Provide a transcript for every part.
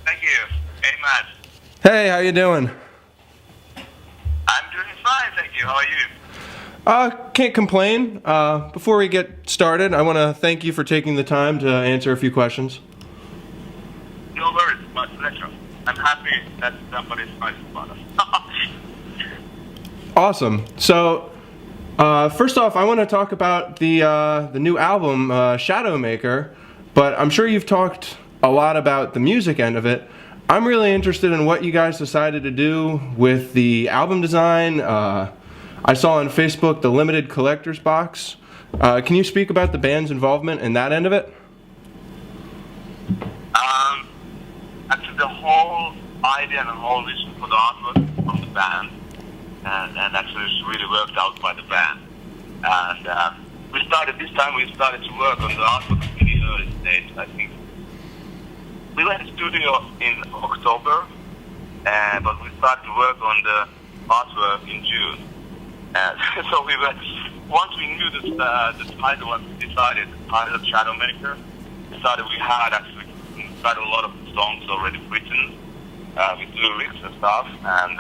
Thank you. Hey, Matt. Hey, how you doing? I'm doing fine, thank you. How are you? Can't complain. Before we get started, I want to thank you for taking the time to answer a few questions. No worries, my pleasure. I'm happy that somebody's trying to spot us. Awesome. So, first off, I want to talk about the new album, Shadowmaker. But I'm sure you've talked a lot about the music end of it. I'm really interested in what you guys decided to do with the album design. I saw on Facebook the limited collector's box. Can you speak about the band's involvement in that end of it? Actually, the whole idea and the whole vision for the artwork from the band, and actually it's really worked out by the band. And we started to work on the artwork in the early stage. I think we went to studio in October, but we started to work on the artwork in June. So we were, once we knew the title, once we decided the title Shadowmaker, we had actually got a lot of songs already written with lyrics and stuff, and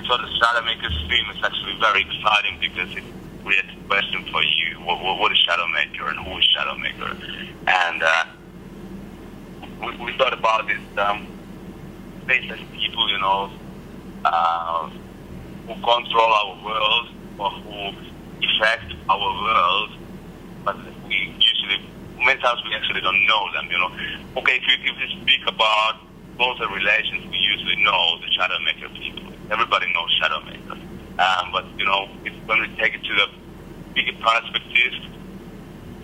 so the Shadowmaker's theme is actually very exciting because it creates a question for you: what is Shadowmaker and who is Shadowmaker? And we thought about this faceless people, who control our world or who affect our world, but many times we actually don't know them, Okay, if we speak about closer relations, we usually know the Shadowmaker people. Everybody knows Shadowmaker. But, when we take it to the bigger perspective,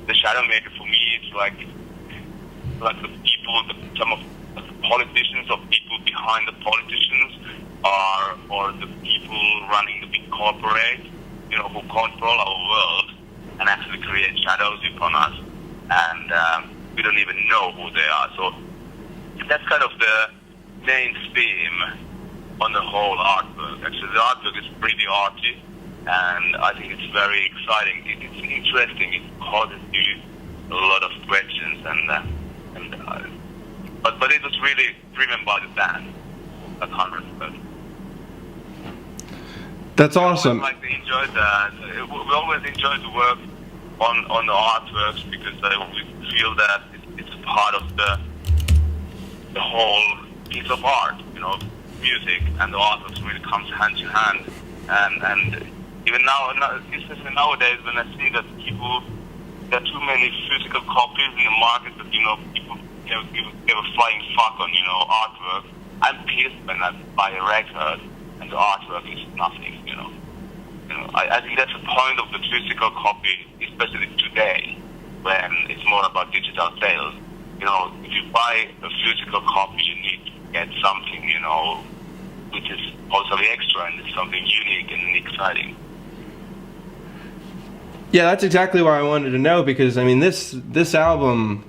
the Shadowmaker for me is like the people, some of the politicians or people behind the politicians or the people running the big corporate, who control our world and actually create shadows upon us. And we don't even know who they are. So that's kind of the main theme on the whole artwork. Actually, the artwork is pretty arty, and I think it's very exciting. It's interesting. It causes you a lot of questions, but it was really driven by the band, 100%. That's awesome. We always enjoy to work on the artworks because we feel that it's part of the whole piece of art, music and the artworks really comes hand to hand. And even now, especially nowadays, when I see that there are too many physical copies in the market that, people give a flying fuck on, artwork. I'm pissed when I buy a record and the artwork is nothing, I think that's the point of the physical copy, especially today, when it's more about digital sales. If you buy a physical copy, you need to get something, which is totally extra and it's something unique and exciting. Yeah, that's exactly why I wanted to know, because this album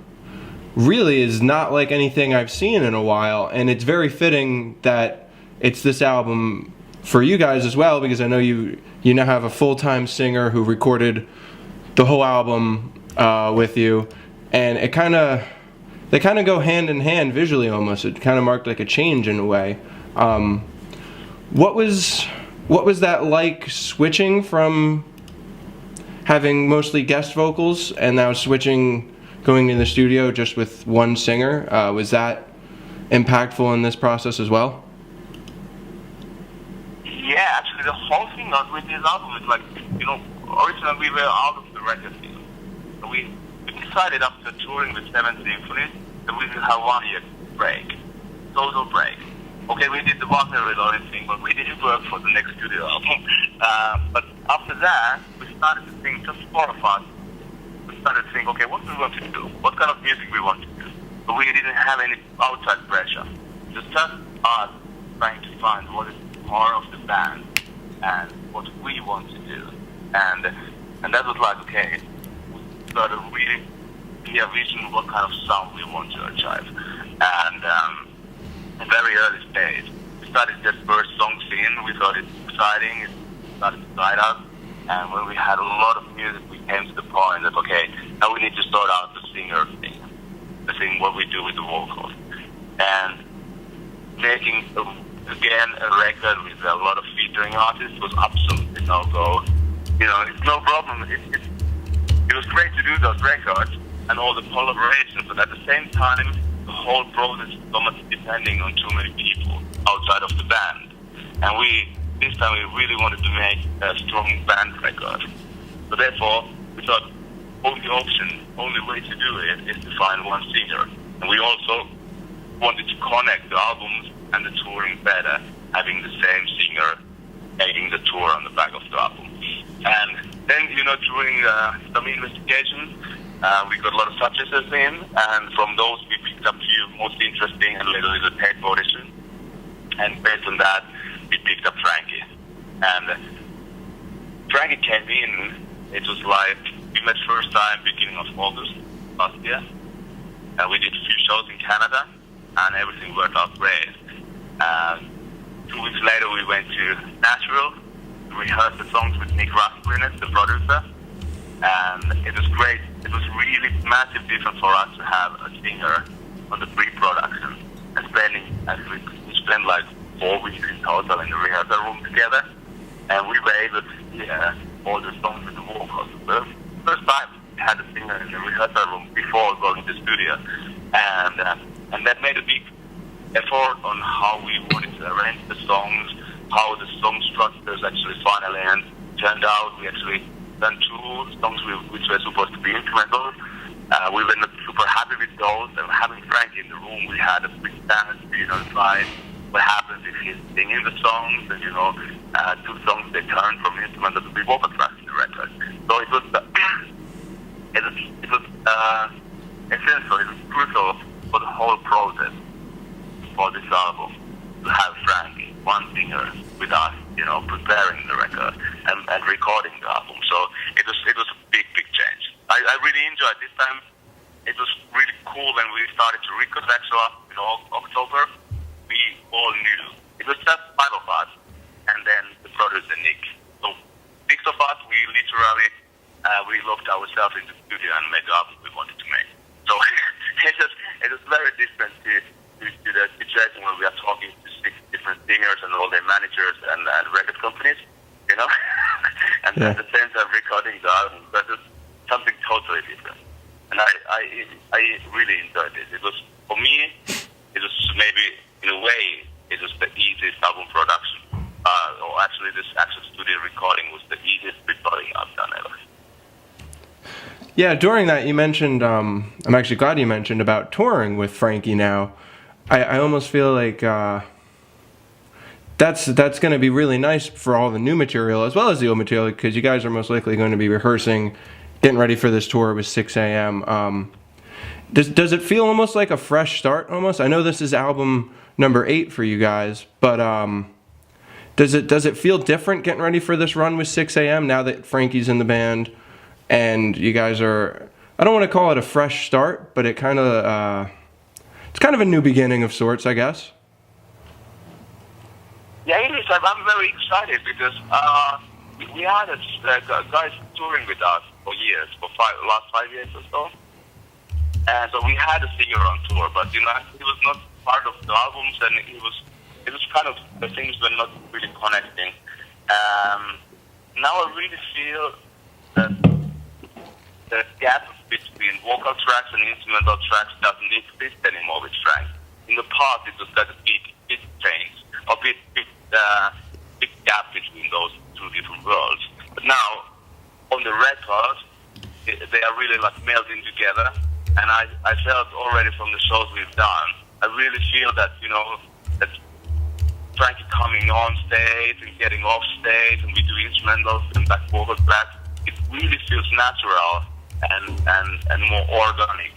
really is not like anything I've seen in a while, and it's very fitting that it's this album for you guys as well, because I know you now have a full-time singer who recorded the whole album with you, and they kind of go hand in hand visually almost. It kind of marked like a change in a way. What was that like, switching from having mostly guest vocals and now going in the studio just with one singer? Was that impactful in this process as well? Yeah, actually the whole thing with this album is like, originally we were out of the record deal. So we decided after touring with 7 symphonies that we will have 1 year break, total break. Okay, we did the Wagner Reloaded thing, but we didn't work for the next studio album. But after that, we started to think, just 4 of us, we started to think, okay, what do we want to do? What kind of music we want to do? But we didn't have any outside pressure. Just us trying to find what is part of the band and what we want to do. And that was like, okay, we got a really clear vision what kind of sound we want to achieve. And in very early stage, we started just first songs in, we thought it's exciting, it started to excite us. And when we had a lot of music, we came to the point that, okay, now we need to sort out the singer thing, the thing what we do with the vocals. And making again a record with a lot of featuring artists was absolutely no go. It's no problem. It was great to do those records and all the collaborations, but at the same time, the whole process is so much depending on too many people outside of the band. And this time we really wanted to make a strong band record. So therefore, we thought only way to do it is to find one singer. And we also wanted to connect the albums and the touring better, having the same singer making the tour on the back of the album. And then, during some investigation, we got a lot of suggestions in, and from those we picked up a few most interesting and little tape auditions. And based on that, we picked up Frankie. And Frankie came in, it was like, we met first time beginning of August last year. And we did a few shows in Canada, and everything worked out great. 2 weeks later, we went to Nashville. We heard the songs with Nick Rasmussen, the producer, and it was great. It was really massive difference for us to have a singer on the pre-production, and we spent like 4 weeks in total in the rehearsal room together, and we were able to hear all the songs with the vocals. The first time we had a singer in the rehearsal room before going to the studio, and that made a big effort on how we wanted to arrange the songs, how the song structures actually finally turned out. We actually done 2 songs which were supposed to be instrumental. We were not super happy with those, and having Frank in the room, we had a big chance to try what happens if he's singing the songs, and 2 songs they turned from instrumental to be vocal tracks in the record. So it was essential, it was crucial for the whole process for this album to have Frankie, one singer, with us, preparing the record and recording the album. So it was a big change. I really enjoyed this time. It was really cool when we started to record that show in October. We all knew it was just 5 of us, and then the producer Nick. So 6 of us, we literally we locked ourselves in the studio and made the album we wanted to make. So it was very different to the situation where we are talking to 6 different singers and all their managers and record companies, and at the same time recording the album. That was something totally different, and I really enjoyed it. It was, for me, it was maybe in a way it was the easiest album production, or actually this actual studio recording was the easiest recording I've done ever. Yeah, during that you mentioned, I'm actually glad you mentioned about touring with Frankie now. I almost feel like that's going to be really nice for all the new material as well as the old material, because you guys are most likely going to be rehearsing, getting ready for this tour with 6 a.m. Does it feel almost like a fresh start almost? I know this is album number 8 for you guys, but does it feel different getting ready for this run with 6 a.m. now that Frankie's in the band and you guys are, I don't want to call it a fresh start, but it's kind of a new beginning of sorts, I guess. Yeah, it is. I'm very excited because we had guys touring with us for years, last 5 years or so. And so we had a singer on tour, but he was not part of the albums, and it was kind of, the things were not really connecting. Now I really feel that the gap between vocal tracks and instrumental tracks doesn't exist anymore with Frank. In the past, it was like a big change, a big gap between those 2 different worlds. But now, on the record, they are really like melding together. And I felt already from the shows we've done, I really feel that, that Frankie coming on stage and getting off stage, and we do instrumentals and back vocal tracks, it really feels natural and more organic,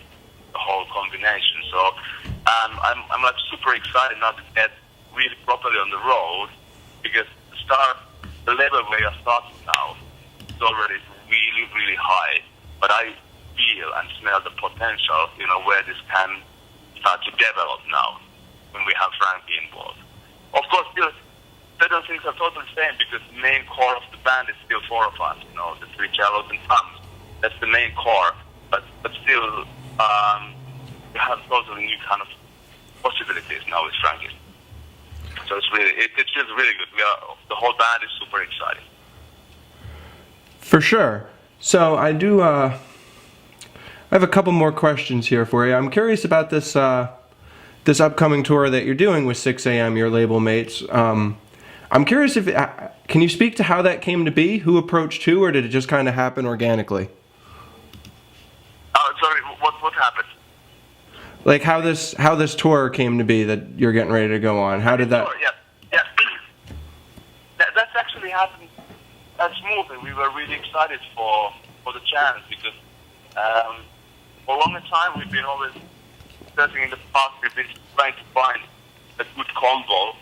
the whole combination. So I'm like super excited now to get really properly on the road, because the level where you're starting now is already really, really high. But I feel and smell the potential, where this can start to develop now when we have Frankie involved. Of course, still, certain things are totally the same, because the main core of the band is still 4 of us, the 3 cellos and drums. That's the main core, but still, we have totally new kind of possibilities now with Frankie. So it feels really good. The whole band is super excited. For sure. So I do. I have a couple more questions here for you. I'm curious about this this upcoming tour that you're doing with 6 a.m. Your label mates. I'm curious if can you speak to how that came to be? Who approached who, or did it just kind of happen organically? Sorry, what happened? Like how this tour came to be that you're getting ready to go on. How did that? Yeah. That's actually happened smoothly. We were really excited for the chance because for a long time we've been always searching in the past. We've been trying to find a good combo,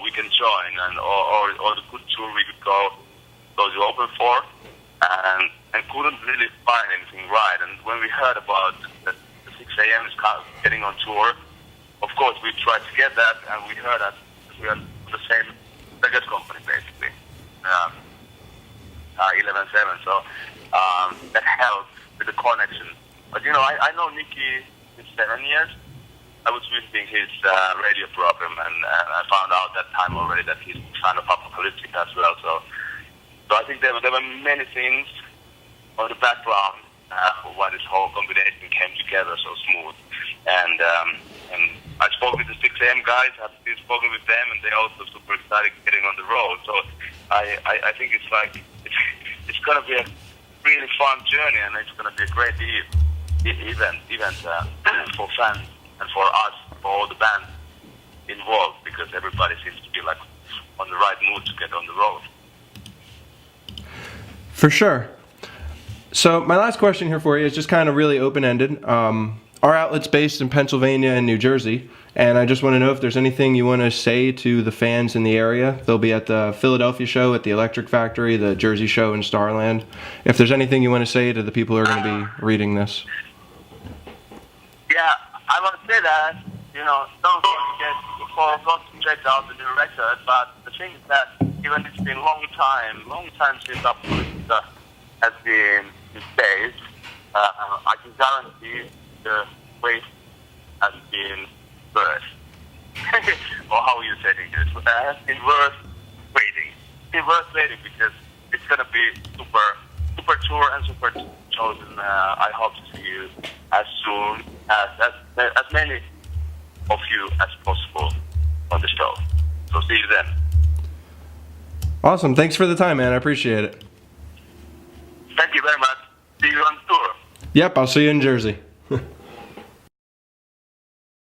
we can join, and or the good tour we could go to open for, and couldn't really find anything right. And when we heard about that the 6 a.m. is getting on tour, of course we tried to get that, and we heard that we are the same record company basically, 11/7. So that helped with the connection. But I know Nicky since 7 years. I was visiting his radio program, and I found out that time already that he's a fan of Apocalyptica as well. So I think there were many things on the background why this whole combination came together so smooth. And I spoke with the 6 a.m. guys. I've been spoken with them, and they're also super excited getting on the road. So I think it's going to be a really fun journey, and it's going to be a great event for fans and for us, for all the bands involved, because everybody seems to be like on the right mood to get on the road. For sure. So my last question here for you is just kind of really open-ended. Our outlet's based in Pennsylvania and New Jersey, and I just want to know if there's anything you want to say to the fans in the area. They'll be at the Philadelphia show, at the Electric Factory, the Jersey show in Starland. If there's anything you want to say to the people who are going to be reading this. Yeah, I want to say that, don't forget to check out the new record, but the thing is that even it's been a long time since Apocalyptica has been in space, I can guarantee the wait has been worth. Or how you say it in English, but it has been worth waiting. It's been worth waiting because it's going to be super tour and super chosen. I hope to see you as soon as many of you as possible on the show. So see you then. Awesome. Thanks for the time, man. I appreciate it. Thank you very much. See you on tour. Yep, I'll see you in Jersey.